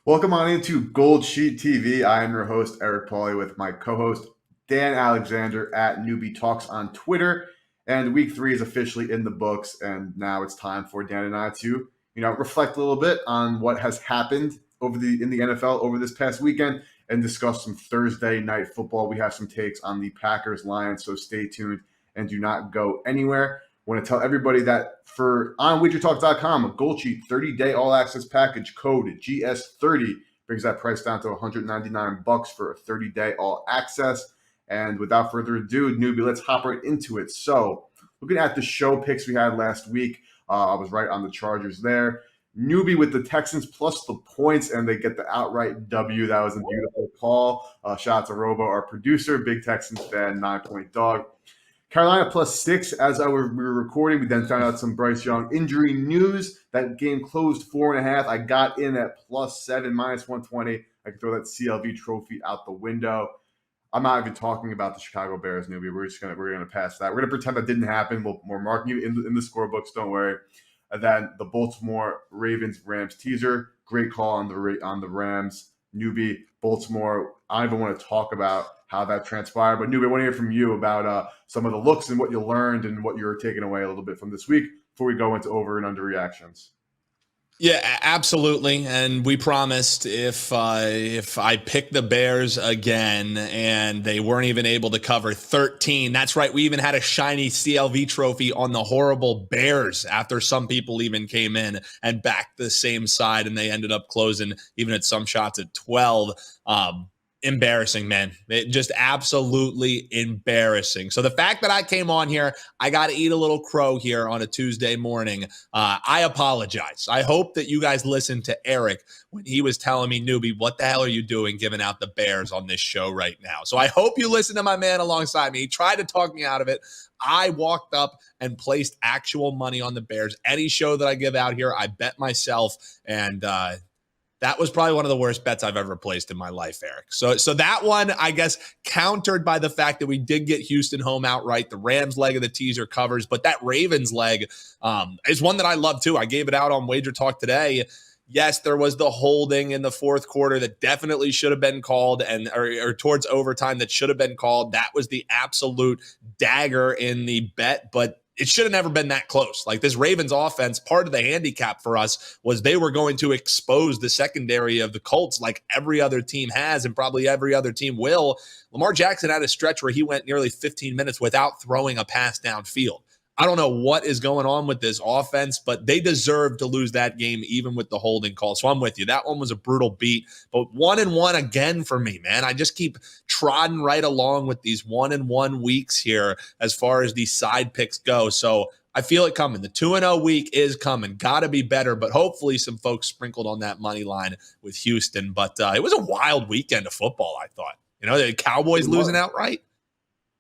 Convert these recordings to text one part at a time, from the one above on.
Welcome on into GoldSheet TV. I am your host, Eric Pauly, with my co-host, Dan Alexander at Newbie Talks on Twitter. And week 3 is officially in the books, and now it's time for Dan and I to, reflect a little bit on what has happened in the NFL over this past weekend and discuss some Thursday night football. We have some takes on the Packers Lions, so stay tuned and do not go anywhere. I want to tell everybody that for on WagerTalk.com, a GoldSheet 30-day all-access package code GS30 brings that price down to $199 for a 30-day all-access. And without further ado, newbie, let's hop right into it. So, looking at the show picks we had last week, I was right on the Chargers there. Newbie with the Texans plus the points, and they get the outright W. That was a beautiful call. Shout out to Robo, our producer, big Texans fan, 9-point dog. Carolina +6 as we were recording. We then found out some Bryce Young injury news. That game closed 4.5. I got in at +7, -120. I could throw that CLV trophy out the window. I'm not even talking about the Chicago Bears, newbie. We're gonna pass that. We're gonna pretend that didn't happen. We're marking it in the scorebooks. Don't worry. And then the Baltimore Rams teaser. Great call on the Rams, newbie. Baltimore. I don't even want to talk about how that transpired. But newbie, I want to hear from you about some of the looks and what you learned and what you're taking away a little bit from this week before we go into over and under reactions. Yeah, absolutely. And we promised if I pick the Bears again and they weren't even able to cover 13, that's right. We even had a shiny CLV trophy on the horrible Bears after some people even came in and backed the same side, and they ended up closing even at some shots at 12. Embarrassing, man. Just absolutely embarrassing. So the fact that I came on here, I got to eat a little crow here on a Tuesday morning. I apologize. I hope that you guys listened to Eric when he was telling me, newbie, what the hell are you doing giving out the Bears on this show right now? So I hope you listen to my man alongside me. He tried to talk me out of it. I walked up and placed actual money on the Bears. Any show that I give out here, I bet myself, and that was probably one of the worst bets I've ever placed in my life, Eric. So that one, I guess, countered by the fact that we did get Houston home outright. The Rams leg of the teaser covers, but that Ravens leg is one that I love too. I gave it out on Wager Talk today. Yes, there was the holding in the fourth quarter that definitely should have been called, or towards overtime that should have been called. That was the absolute dagger in the bet, but it should have never been that close. Like, this Ravens offense, part of the handicap for us was they were going to expose the secondary of the Colts like every other team has and probably every other team will. Lamar Jackson had a stretch where he went nearly 15 minutes without throwing a pass downfield. I don't know what is going on with this offense, but they deserve to lose that game even with the holding call. So I'm with you. That one was a brutal beat, but 1-1 again for me, man. I just keep trotting right along with these 1-1 weeks here as far as these side picks go. So I feel it coming. The 2-0 week is coming. Got to be better, but hopefully some folks sprinkled on that money line with Houston. But it was a wild weekend of football, I thought. The Cowboys losing outright.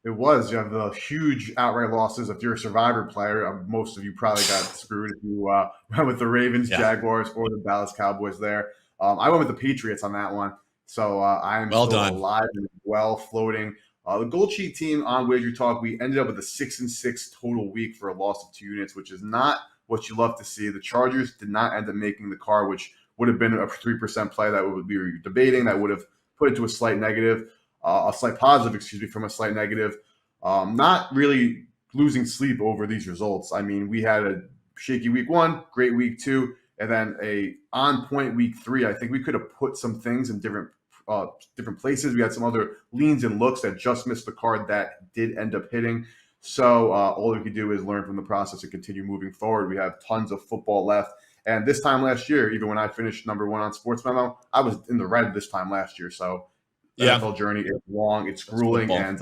It was. You have the huge outright losses. If you're a survivor player, most of you probably got screwed if you went with the Ravens, Jaguars, or the Dallas Cowboys there. I went with the Patriots on that one. So I am still alive and well floating. The Gold Sheet team on Wager Talk, we ended up with a 6-6 total week for a loss of 2 units, which is not what you love to see. The Chargers did not end up making the car, which would have been a 3% play that we were debating. That would have put it to a slight negative. A slight positive, from a slight negative. Not really losing sleep over these results. I mean, we had a shaky week 1, great week 2, and then a on-point week 3. I think we could have put some things in different places. We had some other leans and looks that just missed the card that did end up hitting. So all we could do is learn from the process and continue moving forward. We have tons of football left. And this time last year, even when I finished number 1 on Sports Memo, I was in the red this time last year. So the NFL journey is long, it's grueling, and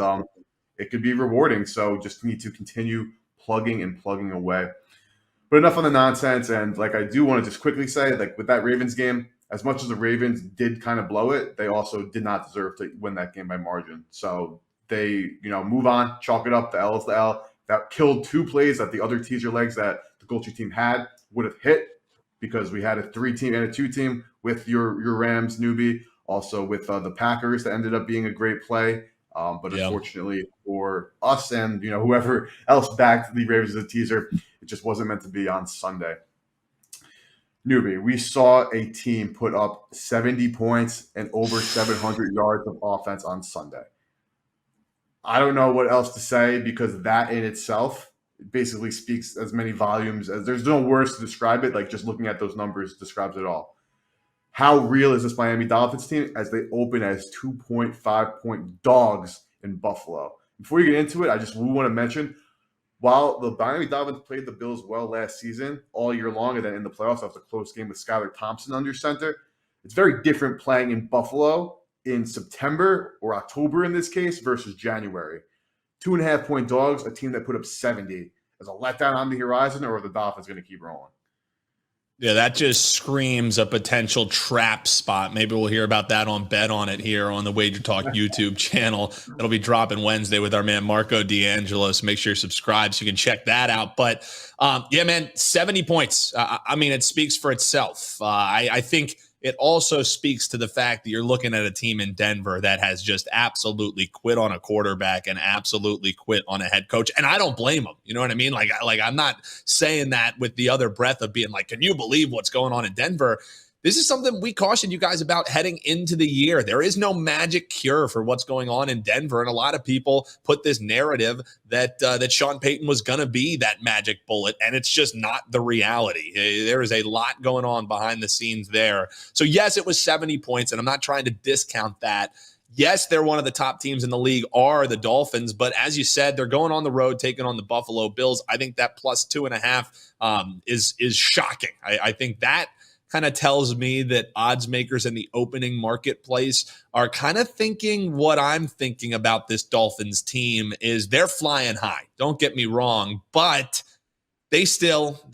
it could be rewarding. So just need to continue plugging away. But enough on the nonsense. And like, I do want to just quickly say, like, with that Ravens game, as much as the Ravens did kind of blow it, they also did not deserve to win that game by margin. So they, move on, chalk it up. The L is the L. That killed 2 plays that the other teaser legs that the Gold team had would have hit, because we had a 3-team and a 2-team with your Rams, newbie. Also with the Packers, that ended up being a great play. But unfortunately for us and whoever else backed the Ravens as a teaser, it just wasn't meant to be on Sunday. Newbie, we saw a team put up 70 points and over 700 yards of offense on Sunday. I don't know what else to say because that in itself basically speaks as many volumes as there's no words to describe it. Like just looking at those numbers describes it all. How real is this Miami Dolphins team as they open as 2.5-point dogs in Buffalo? Before you get into it, I just want to mention while the Miami Dolphins played the Bills well last season all year long, and then in the playoffs, after a close game with Skylar Thompson under center, it's very different playing in Buffalo in September or October in this case versus January. 2.5-point dogs, a team that put up 70. Is a letdown on the horizon, or are the Dolphins going to keep rolling? Yeah, that just screams a potential trap spot. Maybe we'll hear about that on Bet On It here on the WagerTalk YouTube channel. That'll be dropping Wednesday with our man Marco D'Angelo. So make sure you're subscribed so you can check that out. But yeah, man, 70 points. I mean, it speaks for itself. I think it also speaks to the fact that you're looking at a team in Denver that has just absolutely quit on a quarterback and absolutely quit on a head coach. And I don't blame them. You know what I mean? Like I'm not saying that with the other breath of being like, can you believe what's going on in Denver? This is something we cautioned you guys about heading into the year. There is no magic cure for what's going on in Denver. And a lot of people put this narrative that that Sean Payton was going to be that magic bullet. And it's just not the reality. There is a lot going on behind the scenes there. So yes, it was 70 points. And I'm not trying to discount that. Yes, they're one of the top teams in the league are the Dolphins. But as you said, they're going on the road, taking on the Buffalo Bills. I think that plus 2.5 is shocking. I think that kind of tells me that odds makers in the opening marketplace are kind of thinking what I'm thinking about this Dolphins team is they're flying high. Don't get me wrong, but they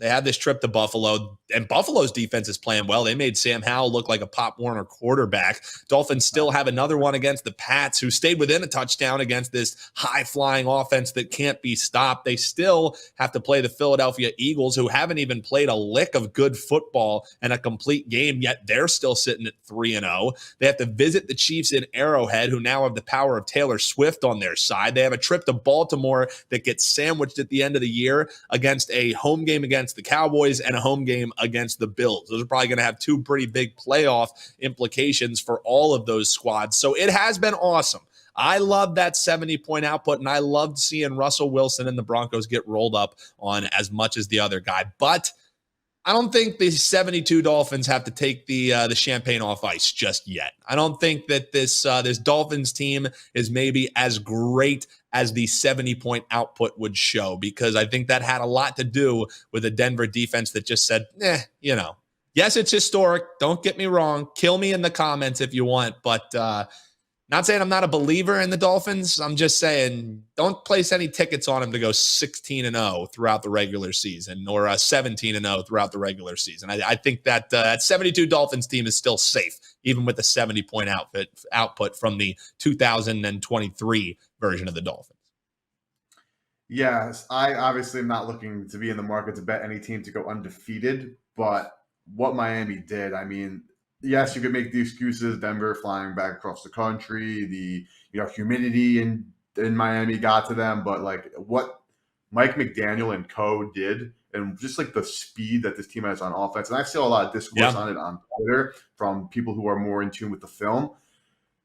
had this trip to Buffalo, and Buffalo's defense is playing well. They made Sam Howell look like a Pop Warner quarterback. Dolphins still have another one against the Pats, who stayed within a touchdown against this high-flying offense that can't be stopped. They still have to play the Philadelphia Eagles, who haven't even played a lick of good football and a complete game, yet they're still sitting at 3-0. They have to visit the Chiefs in Arrowhead, who now have the power of Taylor Swift on their side. They have a trip to Baltimore that gets sandwiched at the end of the year against a home game against the Cowboys and a home game against the Bills. Those are probably going to have two pretty big playoff implications for all of those squads. So it has been awesome. I love that 70-point output, and I loved seeing Russell Wilson and the Broncos get rolled up on as much as the other guy. But I don't think the 72 Dolphins have to take the champagne off ice just yet. I don't think that this Dolphins team is maybe as great as the 70-point output would show, because I think that had a lot to do with a Denver defense that just said, yes, it's historic. Don't get me wrong. Kill me in the comments if you want, but not saying I'm not a believer in the Dolphins. I'm just saying don't place any tickets on them to go 16-0 throughout the regular season or 17-0 throughout the regular season. I think that that 72 Dolphins team is still safe, even with the 70-point output from the 2023 version of the Dolphins. Yes, I obviously am not looking to be in the market to bet any team to go undefeated, but what Miami did, I mean, yes, you could make the excuses, Denver flying back across the country, the humidity in Miami got to them, but like what Mike McDaniel and co did, and just like the speed that this team has on offense, and I see a lot of discourse on it on Twitter from people who are more in tune with the film.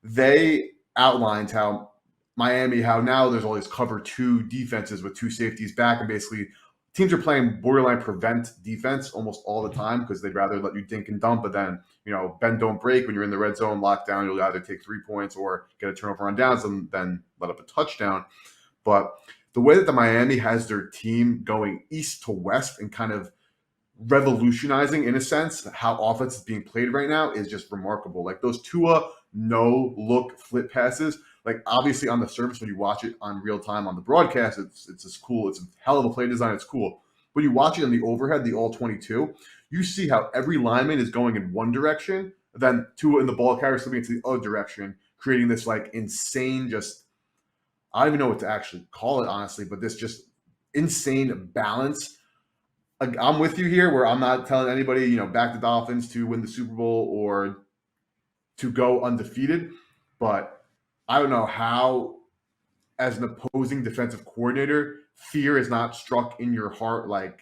They outlined how now there's all these cover two defenses with two safeties back, and basically teams are playing borderline prevent defense almost all the time because they'd rather let you dink and dump, but then bend don't break. When you're in the red zone lockdown, you'll either take 3 points or get a turnover on downs and then let up a touchdown. But the way that the Miami has their team going east to west and kind of revolutionizing, in a sense, how offense is being played right now is just remarkable. Like those Tua no-look flip passes, like obviously on the surface when you watch it on real time on the broadcast, it's just cool. It's a hell of a play design. It's cool. But you watch it on the overhead, the all 22, you see how every lineman is going in one direction, then Tua and the ball carrier slipping into the other direction, creating this like insane, just I don't even know what to actually call it, honestly, but this just insane balance. I'm with you here where I'm not telling anybody, back the Dolphins to win the Super Bowl or to go undefeated. But I don't know how, as an opposing defensive coordinator, fear is not struck in your heart like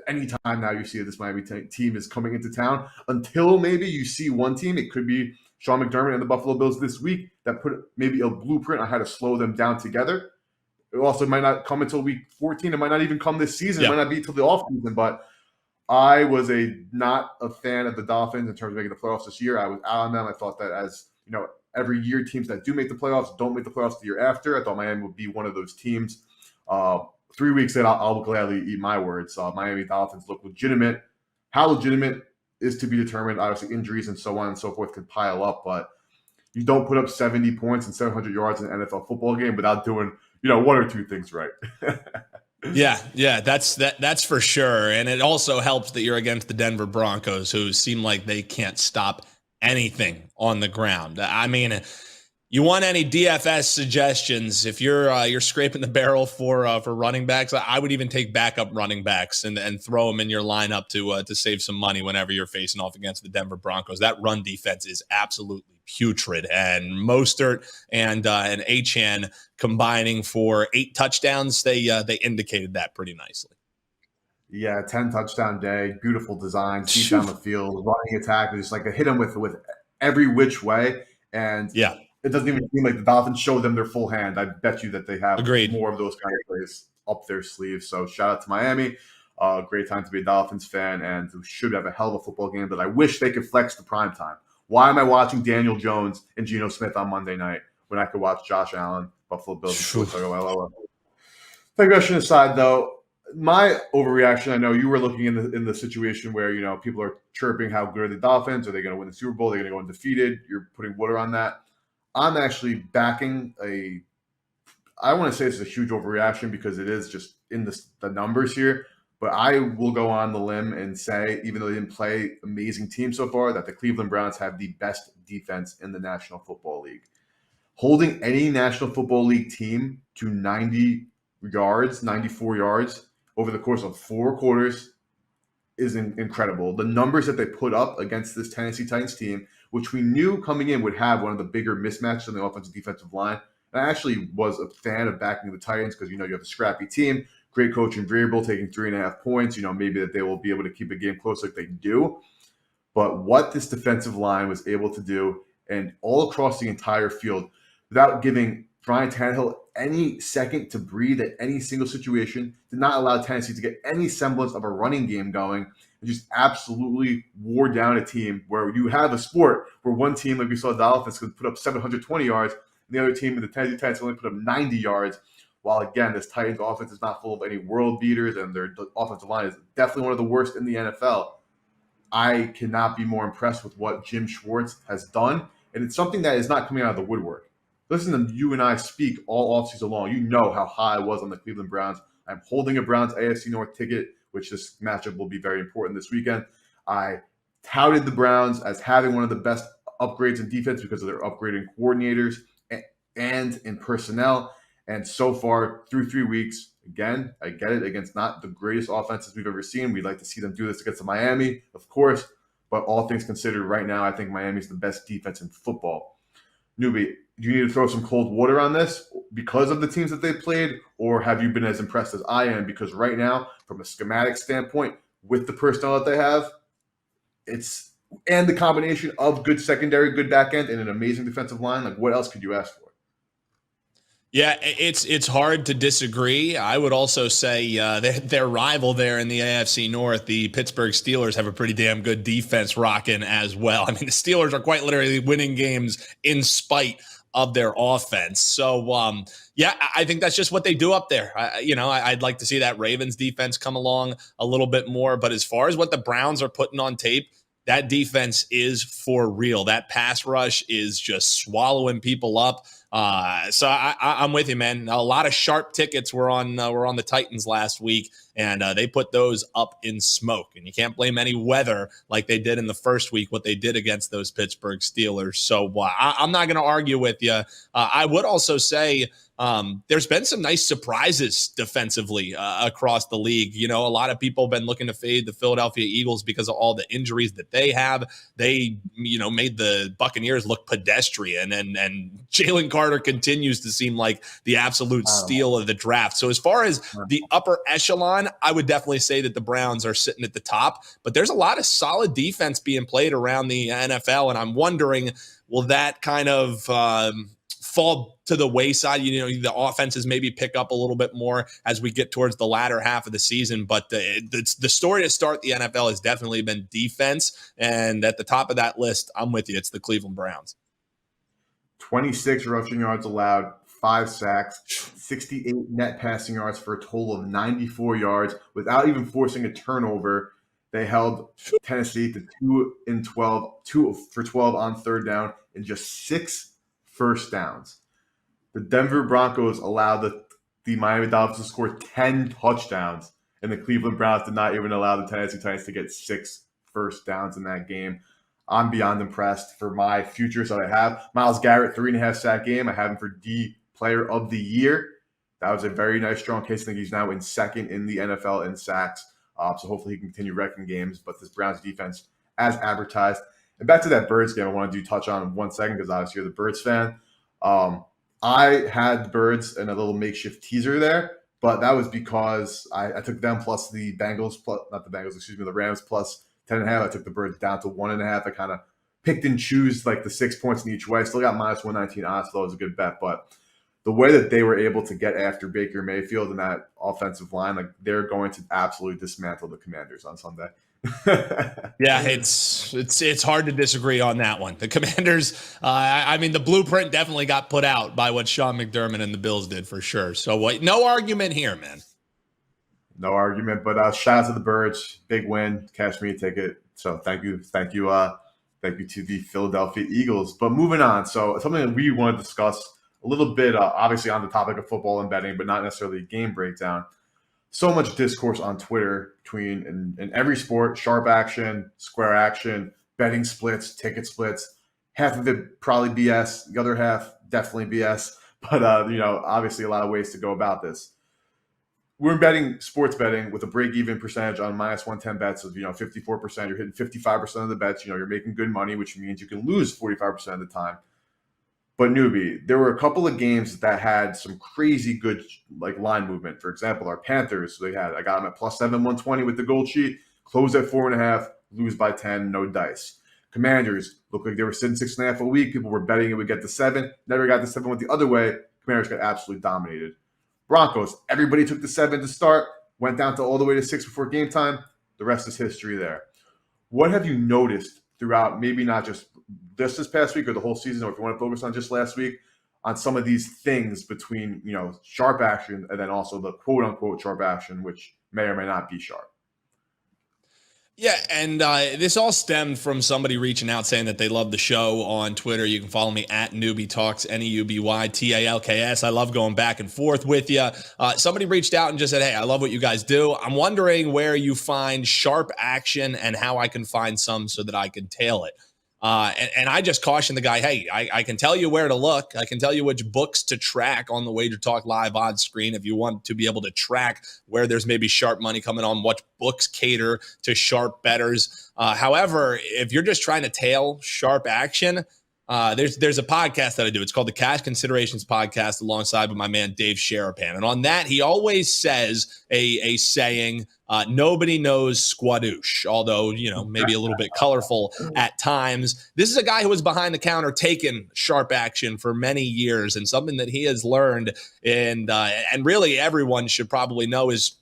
anytime now you see that this Miami team is coming into town, until maybe you see one team, it could be Sean McDermott and the Buffalo Bills this week, that put maybe a blueprint on how to slow them down together. It also might not come until week 14. It might not even come this season. It might not be until the offseason. But I was not a fan of the Dolphins in terms of making the playoffs this year. I was out on them. I thought that, as you know, every year teams that do make the playoffs don't make the playoffs the year after. I thought Miami would be one of those teams. 3 weeks in, I'll gladly eat my words. Miami Dolphins look legitimate. How legitimate is to be determined. Obviously, injuries and so on and so forth can pile up, but you don't put up 70 points and 700 yards in an NFL football game without doing, one or two things right. Yeah, that's for sure. And it also helps that you're against the Denver Broncos, who seem like they can't stop anything on the ground. I mean, you want any DFS suggestions? If you're scraping the barrel for running backs, I would even take backup running backs and throw them in your lineup to save some money whenever you're facing off against the Denver Broncos. That run defense is absolutely putrid, and Mostert and Achane combining for 8 touchdowns. They indicated that pretty nicely. Yeah, 10 touchdown day, beautiful designs, deep down the field, running attack, just like a hit them with every which way, and it doesn't even seem like the Dolphins show them their full hand. I bet you that they have more of those kind of plays up their sleeves. So shout out to Miami. Great time to be a Dolphins fan, and we should have a hell of a football game, but I wish they could flex the prime time. Why am I watching Daniel Jones and Geno Smith on Monday night when I could watch Josh Allen, Buffalo Bills? Digression aside, though, my overreaction, I know you were looking in the situation where, people are chirping how good are the Dolphins. Are they going to win the Super Bowl? They're going to go undefeated. You're putting water on that. I'm actually backing I want to say this is a huge overreaction because it is just in the numbers here. But I will go on the limb and say, even though they didn't play amazing teams so far, that the Cleveland Browns have the best defense in the National Football League. Holding any National Football League team to 90 yards, 94 yards over the course of 4 quarters is incredible. The numbers that they put up against this Tennessee Titans team, which we knew coming in would have one of the bigger mismatches on the offensive defensive line. And I actually was a fan of backing the Titans because, you have a scrappy team. Great coach in Vrabel taking 3.5 points. Maybe that they will be able to keep a game close like they do. But what this defensive line was able to do, and all across the entire field, without giving Ryan Tannehill any second to breathe at any single situation, did not allow Tennessee to get any semblance of a running game going, and just absolutely wore down a team where you have a sport where one team, like we saw the Dolphins, could put up 720 yards, and the other team in the Tennessee Titans only put up 90 yards. While, again, this Titans offense is not full of any world beaters, and their offensive line is definitely one of the worst in the NFL, I cannot be more impressed with what Jim Schwartz has done. And it's something that is not coming out of the woodwork. Listen to you and I speak all offseason long. You know how high I was on the Cleveland Browns. I'm holding a Browns AFC North ticket, which this matchup will be very important this weekend. I touted the Browns as having one of the best upgrades in defense because of their upgrading coordinators and in personnel. And so far, through 3 weeks, again, I get it, against not the greatest offenses we've ever seen. We'd like to see them do this against Miami, of course. But all things considered, right now, I think Miami's the best defense in football. Newbie, do you need to throw some cold water on this because of the teams that they've played? Or have you been as impressed as I am? Because right now, from a schematic standpoint, with the personnel that they have, and the combination of good secondary, good back end, and an amazing defensive line, like what else could you ask for? Yeah, it's hard to disagree. I would also say their rival there in the AFC North, the Pittsburgh Steelers, have a pretty damn good defense rocking as well. I mean, the Steelers are quite literally winning games in spite of their offense. So, I think that's just what they do up there. I'd like to see that Ravens defense come along a little bit more. But as far as what the Browns are putting on tape, that defense is for real. That pass rush is just swallowing people up. So I'm with you, man. A lot of sharp tickets were on the Titans last week, and they put those up in smoke. And you can't blame any weather like they did in the first week, what they did against those Pittsburgh Steelers. So I'm not going to argue with you. I would also say there's been some nice surprises defensively across the league. A lot of people have been looking to fade the Philadelphia Eagles because of all the injuries that they have. They, made the Buccaneers look pedestrian, and Jalen Carter continues to seem like the absolute steal of the draft. So as far as the upper echelon, I would definitely say that the Browns are sitting at the top, but there's a lot of solid defense being played around the NFL. And I'm wondering, will that kind of fall to the wayside? The offenses maybe pick up a little bit more as we get towards the latter half of the season. But the story to start the NFL has definitely been defense. And at the top of that list, I'm with you. It's the Cleveland Browns. 26 rushing yards allowed, 5 sacks, 68 net passing yards for a total of 94 yards without even forcing a turnover. They held Tennessee to 2 for 12 on third down and just 6 first downs. The Denver Broncos allowed the Miami Dolphins to score 10 touchdowns, and the Cleveland Browns did not even allow the Tennessee Titans to get 6 first downs in that game. I'm beyond impressed for my future. So I have Myles Garrett, 3.5 sack game. I have him for D Player of the Year. That was a very nice, strong case. I think he's now in second in the NFL in sacks. So hopefully he can continue wrecking games. But this Browns defense, as advertised. And back to that Birds game, I want to touch on in 1 second because obviously you're the Birds fan. I had the Birds in a little makeshift teaser there, but that was because I took them plus the Bengals, the Rams plus 10.5. I took the Birds down to 1.5. I kind of picked and choose like the 6 points in each way. Still got minus 119 odds, so that was a good bet. But the way that they were able to get after Baker Mayfield and that offensive line, like they're going to absolutely dismantle the Commanders on Sunday. Yeah, it's hard to disagree on that one. The Commanders, the blueprint definitely got put out by what Sean McDermott and the Bills did for sure. So no argument here, man. No argument, but shout out to the Birds, big win, cash me a ticket. So thank you to the Philadelphia Eagles. But moving on, so something that we want to discuss a little bit, obviously on the topic of football and betting, but not necessarily a game breakdown. So much discourse on Twitter between in every sport, sharp action, square action, betting splits, ticket splits. Half of it probably BS, the other half definitely BS. But obviously a lot of ways to go about this. We're betting sports betting with a break-even percentage on minus 110 bets of 54%. You're hitting 55% of the bets. You're making good money, which means you can lose 45% of the time. But newbie, there were a couple of games that had some crazy good like line movement. For example, our Panthers, I got them at plus 7/120 with the GoldSheet, closed at 4.5, lose by 10, no dice. Commanders looked like they were sitting 6.5 a week. People were betting it would get to 7. Never got to 7, went the other way. Commanders got absolutely dominated. Broncos, everybody took the 7 to start, went down to all the way to 6 before game time. The rest is history there. What have you noticed throughout, maybe not just this past week or the whole season, or if you want to focus on just last week, on some of these things between, sharp action and then also the quote unquote sharp action, which may or may not be sharp? Yeah, and this all stemmed from somebody reaching out saying that they love the show on Twitter. You can follow me at Newbie Talks, NEUBYTALKS. I love going back and forth with you. Somebody reached out and just said, hey, I love what you guys do. I'm wondering where you find sharp action and how I can find some so that I can tail it. And I just caution the guy, hey, I can tell you where to look. I can tell you which books to track on the WagerTalk live odds screen if you want to be able to track where there's maybe sharp money coming on, what books cater to sharp bettors. However, if you're just trying to tail sharp action, there's a podcast that I do. It's called the Cash Considerations Podcast alongside with my man Dave Sharapan. And on that, he always says a saying, nobody knows squadoosh, although, maybe a little bit colorful at times. This is a guy who was behind the counter taking sharp action for many years, and something that he has learned and really everyone should probably know is,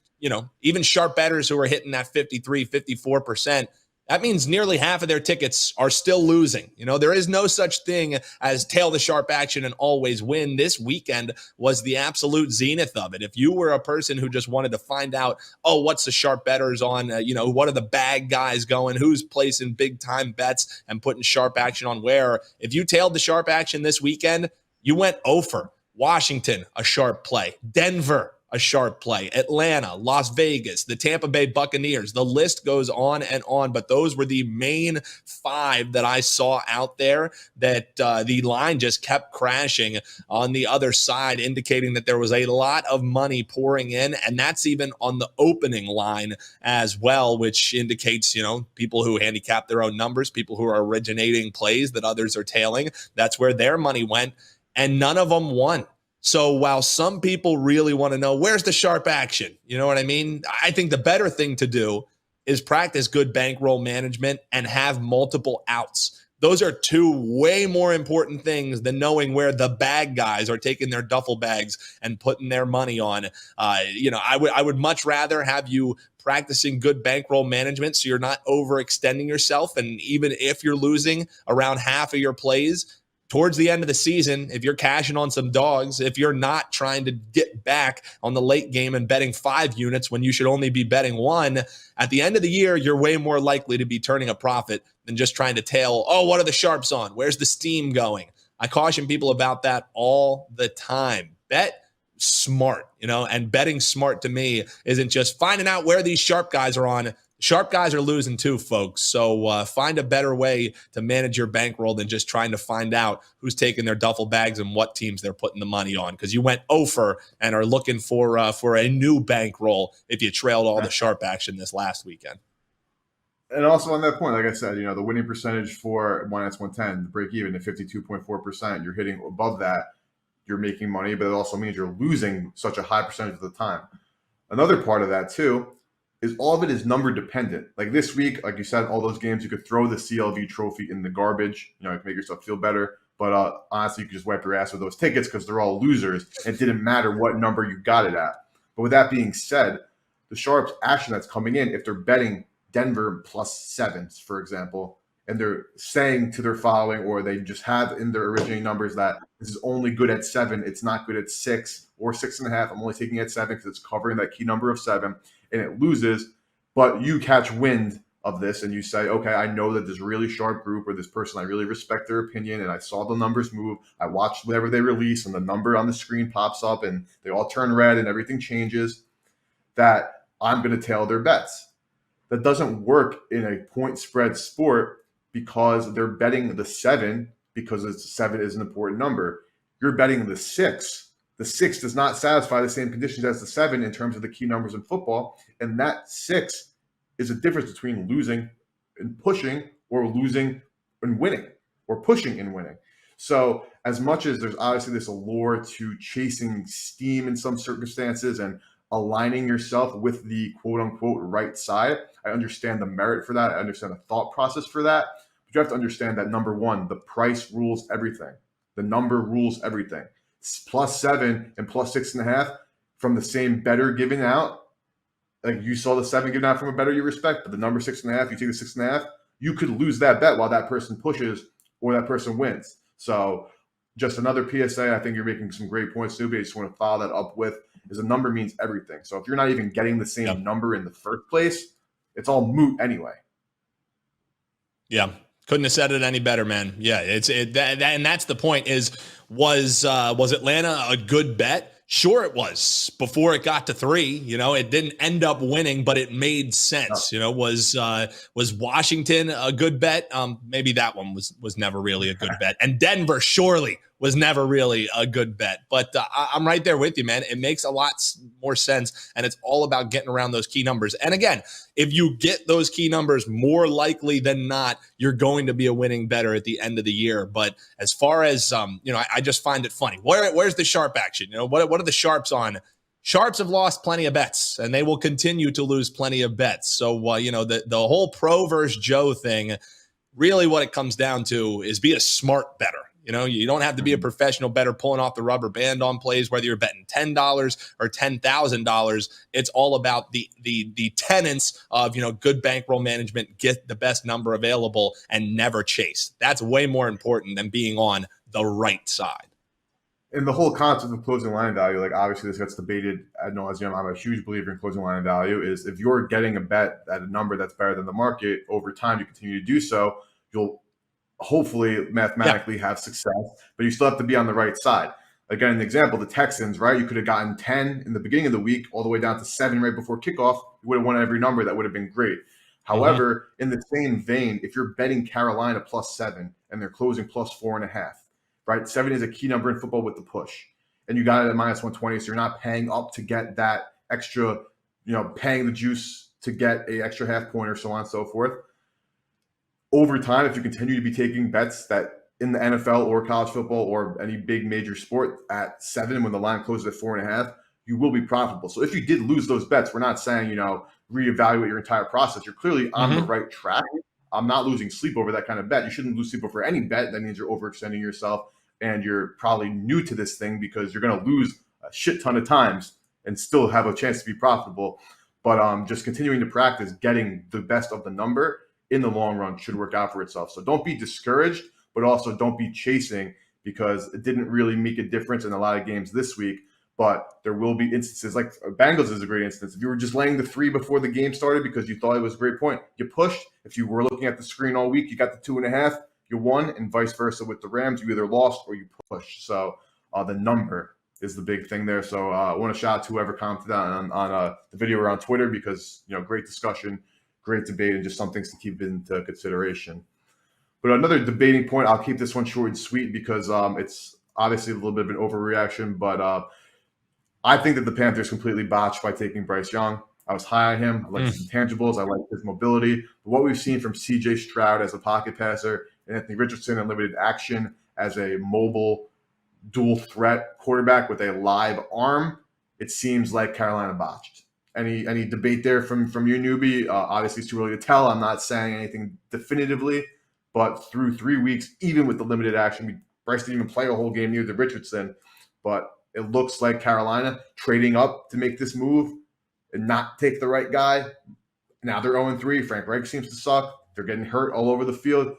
even sharp bettors who are hitting that 53, 54%, that means nearly half of their tickets are still losing. There is no such thing as tail the sharp action and always win. This weekend was the absolute zenith of it. If you were a person who just wanted to find out, what's the sharp bettors on, what are the bag guys going, who's placing big time bets and putting sharp action on where, if you tailed the sharp action this weekend, you went over. Washington, a sharp play. Denver, a sharp play. Atlanta, Las Vegas, the Tampa Bay Buccaneers. The list goes on and on, but those were the main 5 that I saw out there that the line just kept crashing on the other side, indicating that there was a lot of money pouring in, and that's even on the opening line as well, which indicates, people who handicap their own numbers, people who are originating plays that others are tailing. That's where their money went, and none of them won. So while some people really want to know where's the sharp action, you know what I mean? I think the better thing to do is practice good bankroll management and have multiple outs. Those are 2 way more important things than knowing where the bad guys are taking their duffel bags and putting their money on. I would much rather have you practicing good bankroll management so you're not overextending yourself. And even if you're losing around half of your plays, towards the end of the season, if you're cashing on some dogs, if you're not trying to get back on the late game and betting 5 units when you should only be betting 1, at the end of the year, you're way more likely to be turning a profit than just trying to tail, what are the sharps on? Where's the steam going? I caution people about that all the time. Bet smart, and betting smart to me isn't just finding out where these sharp guys are on. Sharp guys are losing too, folks. So find a better way to manage your bankroll than just trying to find out who's taking their duffel bags and what teams they're putting the money on. Because you went over and are looking for a new bankroll if you trailed all the sharp action this last weekend. And also on that point, like I said, the winning percentage for 1x110, the break even at 52.4%, you're hitting above that, you're making money, but it also means you're losing such a high percentage of the time. Another part of that too is all of it is number dependent. Like this week, like you said, all those games, you could throw the CLV trophy in the garbage, to make yourself feel better. But honestly, you could just wipe your ass with those tickets because they're all losers. It didn't matter what number you got it at. But with that being said, the sharps action that's coming in, if they're betting Denver +7s, for example, and they're saying to their following, or they just have in their originating numbers that this is only good at 7, it's not good at 6 or 6.5. I'm only taking it at 7 because it's covering that key number of 7. And it loses, but you catch wind of this and you say, okay, I know that this really sharp group or this person, I really respect their opinion, and I saw the numbers move. I watched whatever they release and the number on the screen pops up and they all turn red and everything changes, that I'm going to tail their bets. That doesn't work in a point spread sport because they're betting the 7 because 7 is an important number. You're betting the 6. The 6 does not satisfy the same conditions as the 7 in terms of the key numbers in football. And that 6 is a difference between losing and pushing, or losing and winning, or pushing and winning. So as much as there's obviously this allure to chasing steam in some circumstances and aligning yourself with the quote unquote right side, I understand the merit for that. I understand the thought process for that. But you have to understand that, number one, the price rules everything. The number rules everything. +7 and +6.5 from the same bettor giving out. Like you saw the 7 given out from a bettor you respect, but the number 6.5, you take the 6.5, you could lose that bet while that person pushes or that person wins. So just another PSA. I think you're making some great points, Snoopy. I just want to follow that up with is a number means everything. So if you're not even getting the same number in the first place, it's all moot anyway. Yeah. Couldn't have said it any better, man. Yeah, and that's the point. Was Atlanta a good bet? Sure, it was before it got to 3. It didn't end up winning, but it made sense. Was Washington a good bet? Maybe that one was never really a good bet, and Denver surely was never really a good bet. But I'm right there with you, man. It makes a lot more sense, and it's all about getting around those key numbers. And again, if you get those key numbers, more likely than not, you're going to be a winning bettor at the end of the year. But as far as I just find it funny. Where's the sharp action? What are the sharps on? Sharps have lost plenty of bets, and they will continue to lose plenty of bets. So the whole pro versus Joe thing, really what it comes down to is be a smart bettor. You don't have to be a professional bettor pulling off the rubber band on plays, whether you're betting $10 or $10,000. It's all about the tenets of, good bankroll management, get the best number available and never chase. That's way more important than being on the right side. And the whole concept of closing line value, like obviously this gets debated ad nauseum. I'm a huge believer in closing line value. Is if you're getting a bet at a number that's better than the market over time, you continue to do so, you'll hopefully mathematically have success, but you still have to be on the right side. again, an example, the Texans, right? You could have gotten 10 in the beginning of the week, all the way down to 7 right before kickoff. You would have won every number. That would have been great. However, in the same vein, if you're betting Carolina +7 and they're closing +4.5, right? 7 is a key number in football with the push. And you got it at -120, so you're not paying up to get that extra, paying the juice to get a extra half point or so on and so forth. Over time, if you continue to be taking bets that in the NFL or college football or any big major sport at 7 when the line closes at 4.5, you will be profitable. So if you did lose those bets, we're not saying, reevaluate your entire process. You're clearly on the right track. I'm not losing sleep over that kind of bet. You shouldn't lose sleep over any bet. That means you're overextending yourself and you're probably new to this thing because you're going to lose a shit ton of times and still have a chance to be profitable. But just continuing to practice, getting the best of the number in the long run should work out for itself. So don't be discouraged, but also don't be chasing because it didn't really make a difference in a lot of games this week. But there will be instances like Bengals is a great instance. If you were just laying the 3 before the game started because you thought it was a great point, you pushed. If you were looking at the screen all week, you got the 2.5, you won, and vice versa with the Rams. You either lost or you pushed. So the number is the big thing there. So I want to shout out to whoever commented on the video or on Twitter because, great discussion, great debate, and just some things to keep into consideration. But another debating point, I'll keep this one short and sweet because it's obviously a little bit of an overreaction, but I think that the Panthers completely botched by taking Bryce Young. I was high on him. I like his intangibles. I like his mobility. But what we've seen from C.J. Stroud as a pocket passer and Anthony Richardson in limited action as a mobile dual threat quarterback with a live arm, it seems like Carolina botched. Any debate there from you, newbie? Obviously, it's too early to tell. I'm not saying anything definitively, but through 3 weeks, even with the limited action, Bryce didn't even play a whole game near the Richardson, but it looks like Carolina trading up to make this move and not take the right guy. Now they're 0-3. Frank Reich seems to suck. They're getting hurt all over the field.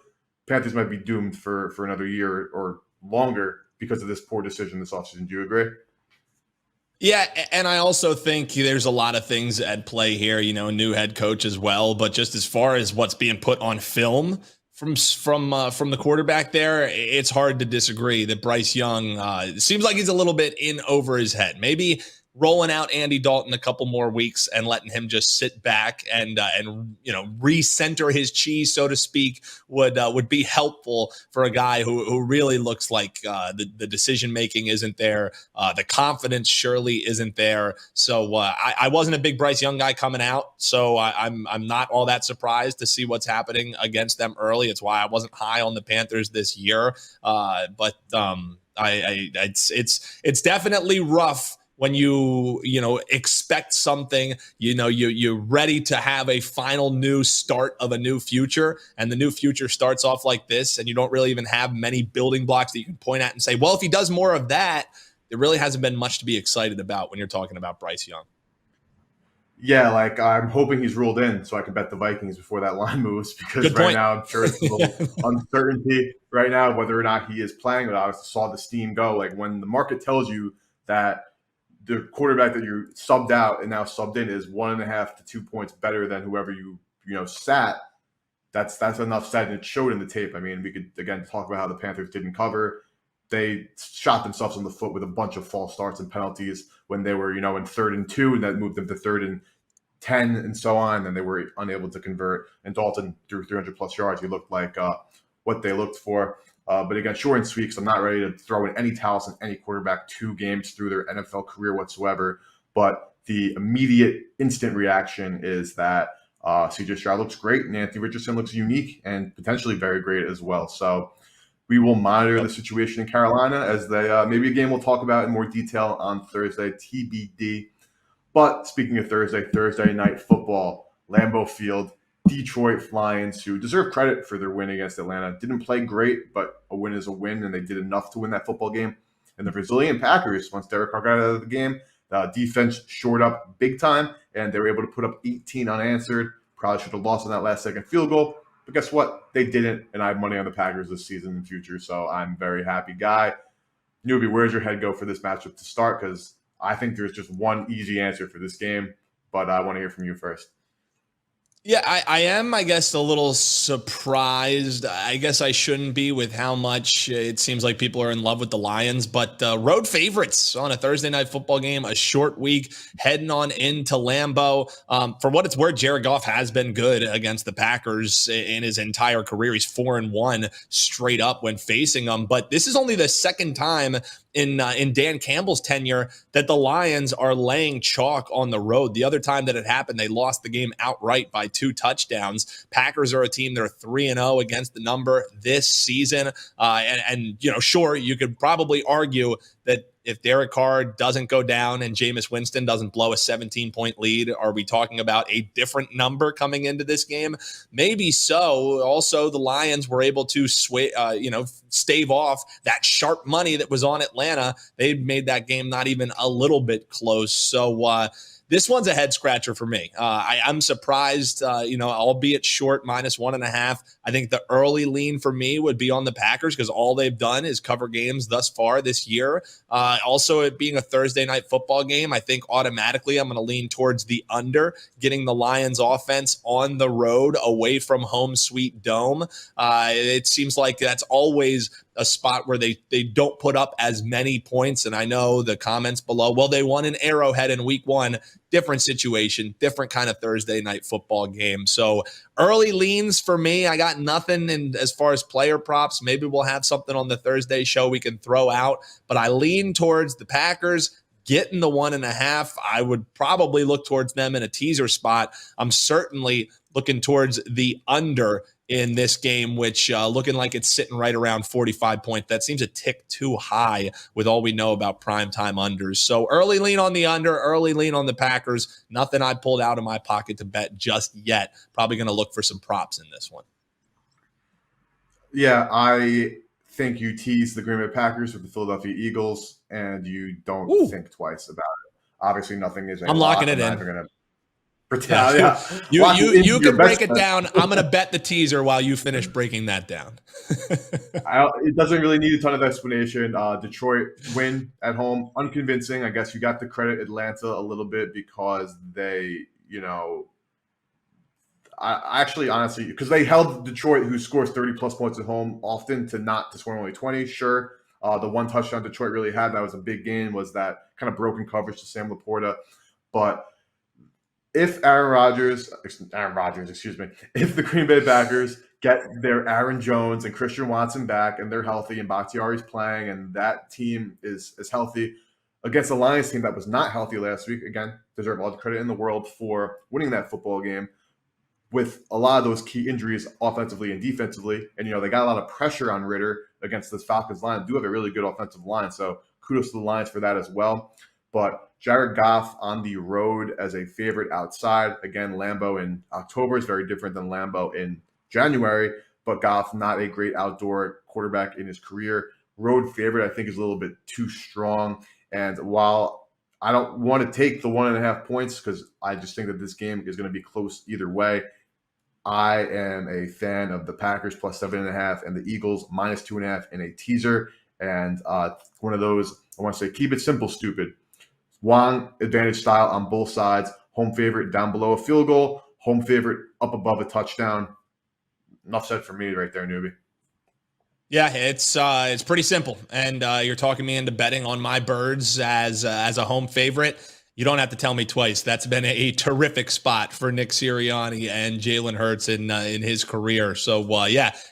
Panthers might be doomed for another year or longer because of this poor decision this offseason. Do you agree? Yeah, and I also think there's a lot of things at play here, a new head coach as well. But just as far as what's being put on film from the quarterback there, it's hard to disagree that Bryce Young seems like he's a little bit in over his head. Maybe rolling out Andy Dalton a couple more weeks and letting him just sit back and recenter his cheese, so to speak, would be helpful for a guy who really looks like the decision making isn't there, the confidence surely isn't there. So I wasn't a big Bryce Young guy coming out, so I'm not all that surprised to see what's happening against them early. It's why I wasn't high on the Panthers this year, but it's definitely rough when you expect something, you're ready to have a final new start of a new future, and the new future starts off like this, and you don't really even have many building blocks that you can point at and say, well, if he does more of that, there really hasn't been much to be excited about when you're talking about Bryce Young. Yeah, like I'm hoping he's ruled in so I can bet the Vikings before that line moves because Good point. now I'm sure it's a little uncertainty right now whether or not he is playing. But I saw the steam go. Like when the market tells you that the quarterback that you subbed out and now subbed in is 1.5 to 2 points better than whoever you sat, that's enough said, and it showed in the tape. I mean, we could again talk about how the Panthers didn't cover. They shot themselves in the foot with a bunch of false starts and penalties when they were in 3rd and 2, and that moved them to 3rd and 10 and so on, and they were unable to convert. And Dalton threw 300 plus yards. He looked like what they looked for. But again, short and sweet, so I'm not ready to throw in any towels on any quarterback 2 games through their NFL career whatsoever. But the immediate instant reaction is that C.J. Stroud looks great and Anthony Richardson looks unique and potentially very great as well. So we will monitor the situation in Carolina as they maybe a game we'll talk about in more detail on Thursday, TBD. But speaking of Thursday night football, Lambeau Field, Detroit Lions, who deserve credit for their win against Atlanta. Didn't play great, but a win is a win, and they did enough to win that football game. And the Brazilian Packers, once Derek Carr got out of the game, defense shored up big time, and they were able to put up 18 unanswered. Probably should have lost on that last-second field goal. But guess what? They didn't, and I have money on the Packers this season and future, so I'm a very happy guy. Newbie, where's your head go for this matchup to start? Because I think there's just one easy answer for this game, but I want to hear from you first. Yeah, I am, I guess, a little surprised. I guess I shouldn't be with how much it seems like people are in love with the Lions, but road favorites on a Thursday night football game, a short week, heading on into Lambeau. For what it's worth, Jared Goff has been good against the Packers in his entire career. He's 4-1 straight up when facing them, but this is only the second time in Dan Campbell's tenure that the Lions are laying chalk on the road. The other time that it happened, they lost the game outright by 2 touchdowns. Packers are a team that are 3-0 against the number this season. And sure, you could probably argue that if Derek Carr doesn't go down and Jameis Winston doesn't blow a 17-point lead, are we talking about a different number coming into this game? Maybe so. Also, the Lions were able to stave off that sharp money that was on Atlanta. They made that game not even a little bit close. So this one's a head scratcher for me. I'm surprised, albeit short, -1.5. I think the early lean for me would be on the Packers because all they've done is cover games thus far this year. Also, it being a Thursday night football game, I think automatically I'm going to lean towards the under, getting the Lions offense on the road away from home sweet dome. It seems like that's always a spot where they don't put up as many points. And I know the comments below, well, they won an Arrowhead in week 1, different situation, different kind of Thursday night football game. So early leans for me, I got nothing. And as far as player props, maybe we'll have something on the Thursday show we can throw out, but I lean towards the Packers getting the 1.5. I would probably look towards them in a teaser spot. I'm certainly looking towards the under in this game, which looking like it's sitting right around 45 points. That seems a tick too high with all we know about primetime unders. So early lean on the under, early lean on the Packers. Nothing I pulled out of my pocket to bet just yet. Probably going to look for some props in this one. Yeah, I think you tease the Green Bay Packers with the Philadelphia Eagles, and you don't think twice about it. Obviously, nothing is a I'm lock. locking it in. I'm not even going to pretend. You can break it down. I'm going to bet the teaser while you finish breaking that down. It doesn't really need a ton of explanation. Detroit win at home, unconvincing. I guess you got to credit Atlanta a little bit because they, honestly, because they held Detroit, who scores 30-plus points at home, often to score only 20. Sure, the one touchdown Detroit really had that was a big game was that kind of broken coverage to Sam Laporta. But if if the Green Bay Packers get their Aaron Jones and Christian Watson back and they're healthy and Bakhtiari's playing and that team is healthy against the Lions team that was not healthy last week, again, deserve all the credit in the world for winning that football game with a lot of those key injuries offensively and defensively. And, they got a lot of pressure on Ritter against this Falcons line. They do have a really good offensive line, so kudos to the Lions for that as well. But Jared Goff on the road as a favorite outside. Again, Lambeau in October is very different than Lambeau in January, but Goff, not a great outdoor quarterback in his career. Road favorite, I think, is a little bit too strong. And while I don't want to take the 1.5 points because I just think that this game is going to be close either way, I am a fan of the Packers plus 7.5 and the Eagles -2.5 in a teaser. And one of those, I want to say, keep it simple, stupid. Wong advantage style on both sides. Home favorite down below a field goal. Home favorite up above a touchdown. Enough said for me right there, newbie. Yeah, it's pretty simple. And you're talking me into betting on my birds as a home favorite. You don't have to tell me twice. That's been a terrific spot for Nick Sirianni and Jalen Hurts in his career. So,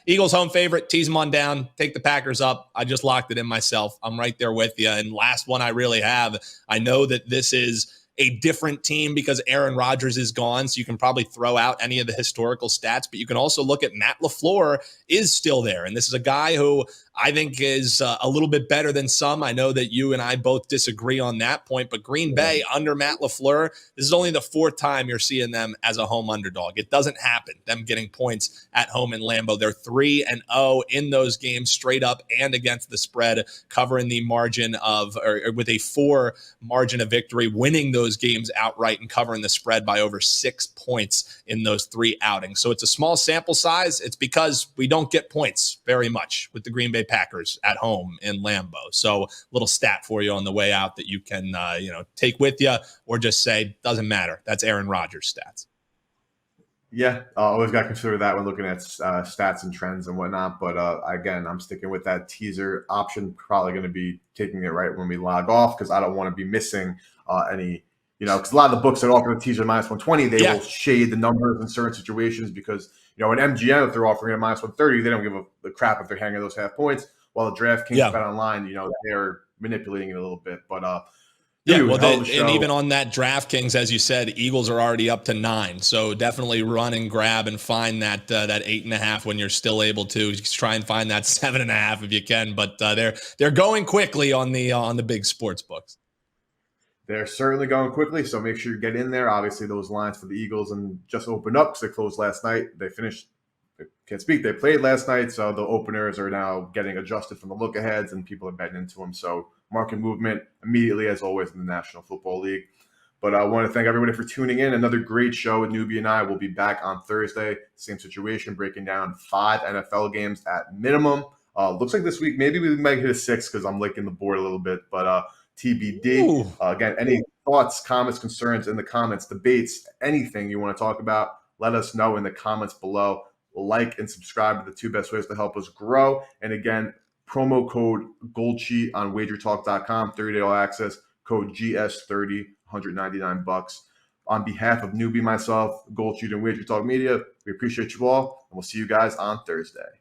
Eagles home favorite. Tease them on down. Take the Packers up. I just locked it in myself. I'm right there with you. And last one I really have. I know that this is a different team because Aaron Rodgers is gone, so you can probably throw out any of the historical stats, but you can also look at Matt LaFleur is still there. And this is a guy who I think is a little bit better than some. I know that you and I both disagree on that point, but Green Bay under Matt LaFleur, this is only the 4th time you're seeing them as a home underdog. It doesn't happen, them getting points at home in Lambeau. They're 3-0 in those games straight up and against the spread, covering the margin of, or with a 4 margin of victory, winning those games outright and covering the spread by over 6 points in those 3 outings. So it's a small sample size. It's because we don't get points very much with the Green Bay Packers at home in Lambeau. So little stat for you on the way out that you can, take with you or just say, doesn't matter. That's Aaron Rodgers stats. Yeah, always got to consider that when looking at stats and trends and whatnot. But again, I'm sticking with that teaser option. Probably going to be taking it right when we log off because I don't want to be missing any, because a lot of the books that offer the teaser minus 120, they Yeah. will shade the numbers in certain situations because, in MGM, if they're offering it minus 130, they don't give a crap if they're hanging those half points. While the DraftKings Yeah. bet online, they're manipulating it a little bit. But Yeah, dude, well, hell of a and show. even on that DraftKings, as you said, Eagles are already up to 9. So definitely run and grab and find that 8.5 when you're still able to. Just try and find that 7.5 if you can. But they're going quickly on the big sports books. They're certainly going quickly, so make sure you get in there. Obviously, those lines for the Eagles and just opened up because they closed last night. They finished. They can't speak. They played last night, so the openers are now getting adjusted from the look aheads, and people are betting into them. So market movement immediately, as always, in the National Football League. But I want to thank everybody for tuning in. Another great show with Newbie and I. Will be back on Thursday. Same situation, breaking down 5 NFL games at minimum. Looks like this week maybe we might hit a 6 because I'm licking the board a little bit, but TBD. Again, any thoughts, comments, concerns in the comments, debates, anything you want to talk about, let us know in the comments below. Like and subscribe to the 2 best ways to help us grow. And again, promo code GoldSheet on WagerTalk.com, 30-day all access, code GS30, $199. On behalf of Newbie, myself, GoldSheet, and WagerTalk Media, we appreciate you all, and we'll see you guys on Thursday.